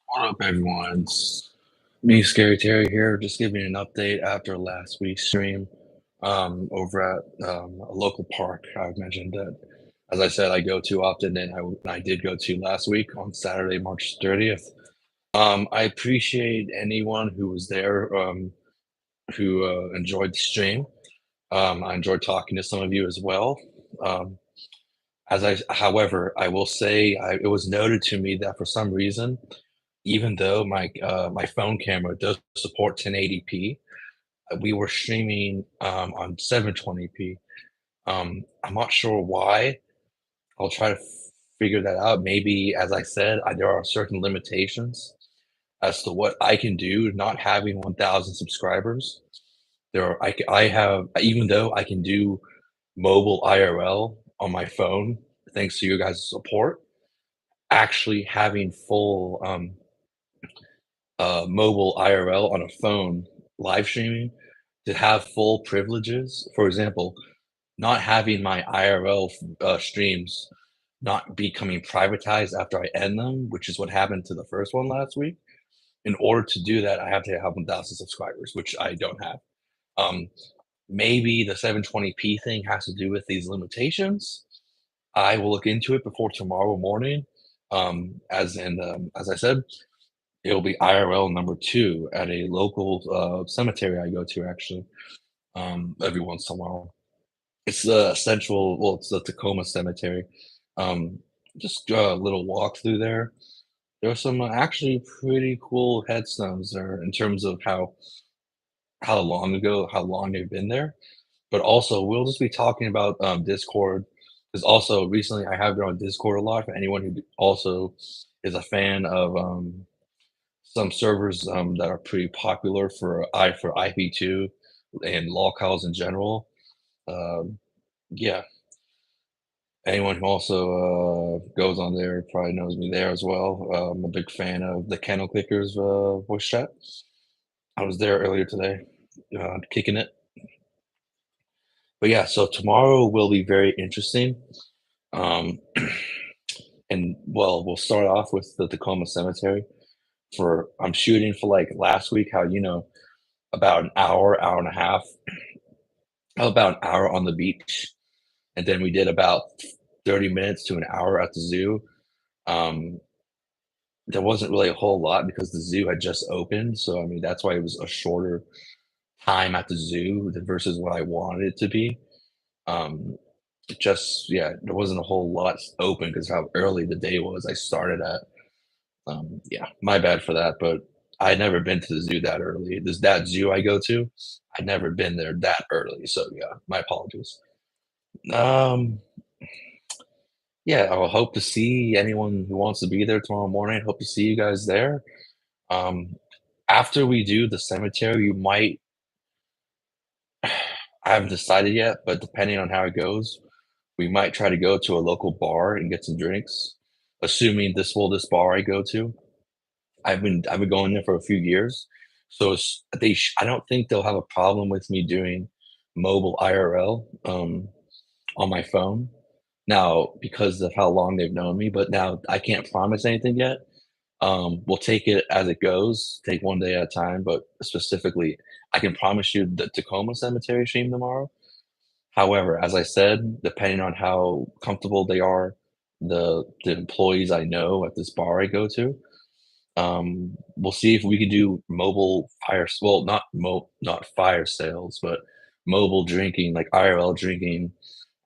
What up, everyone? It's me, Scary Terry here, just giving an update after last week's stream over at a local park. I mentioned that, as I said, I go to often, and I did go to last week on Saturday, March 30th. I appreciate anyone who was there, who enjoyed the stream. I enjoyed talking to some of you as well. Um, however, I will say it was noted to me that for some reason, even though my phone camera does support 1080p, we were streaming on 720p. I'm not sure why. I'll try to figure that out. Maybe, as I said, there are certain limitations as to what I can do. Not having 1,000 subscribers, I have, even though I can do mobile IRL on my phone, thanks to you guys' support. Actually having full mobile IRL on a phone live streaming to have full privileges. For example, not having my IRL streams not becoming privatized after I end them, which is what happened to the first one last week. In order to do that, I have to have 1,000 subscribers, which I don't have. Um, Maybe the 720p thing has to do with these limitations. I will look into it before tomorrow morning. As I said, it'll be IRL number 2 at a local, cemetery I go to actually, every once in a while. It's the central well, it's the Tacoma Cemetery. Um, just a little walk through there. There are some actually pretty cool headstones there in terms of how long they've been there, but also we'll just be talking about, Discord. Because also recently I have been on Discord a lot for anyone who also is a fan of, some servers that are pretty popular for IP2 and locales in general. Um, yeah, anyone who also goes on there probably knows me there as well. I'm a big fan of the Kennel Clickers voice chat. I was there earlier today, kicking it. But yeah, so tomorrow will be very interesting. Um, and well, we'll start off with the Tacoma Cemetery. For I'm shooting for like last week, how about an hour and a half about an hour on the beach, and then we did about 30 minutes to an hour at the zoo. Um, there wasn't really a whole lot because the zoo had just opened, so I mean that's why it was a shorter time at the zoo versus what I wanted it to be. Um, just yeah, there wasn't a whole lot open because how early the day was. I started at yeah, my bad for that, but I'd never been to the zoo that early. This that zoo I go to, I'd never been there that early, so yeah, my apologies. Um, Yeah, I'll hope to see anyone who wants to be there tomorrow morning. Hope to see you guys there. Um, After we do the cemetery, you might I haven't decided yet, but depending on how it goes, we might try to go to a local bar and get some drinks. Assuming this bar I go to, I've been going there for a few years, so I don't think they'll have a problem with me doing mobile IRL on my phone. Now, because of how long they've known me, but now I can't promise anything yet. We'll take it as it goes, take one day at a time, but specifically, I can promise you the Tacoma Cemetery stream tomorrow. However, as I said, depending on how comfortable they are, the employees I know at this bar I go to, we'll see if we can do mobile well, not fire sales, but mobile drinking, like IRL drinking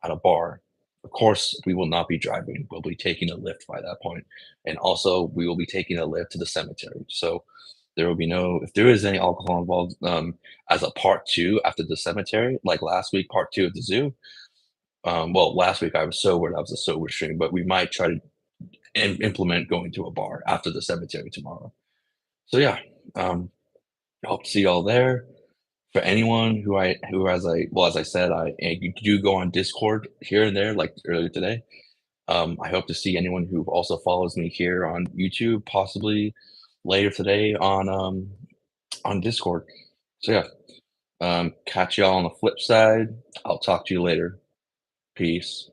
at a bar. Of course, we will not be driving. We'll be taking a lift by that point, and also we will be taking a lift to the cemetery. So there will be no if there is any alcohol involved as a part two after the cemetery, like last week, part two at the zoo. Well, last week I was sober. That was a sober stream, but we might try to implement going to a bar after the cemetery tomorrow. So yeah, I hope to see y'all there. For anyone as I said, I do go on Discord here and there, like earlier today. I hope to see anyone who also follows me here on YouTube, possibly later today on Discord. So yeah, catch y'all on the flip side. I'll talk to you later. Peace.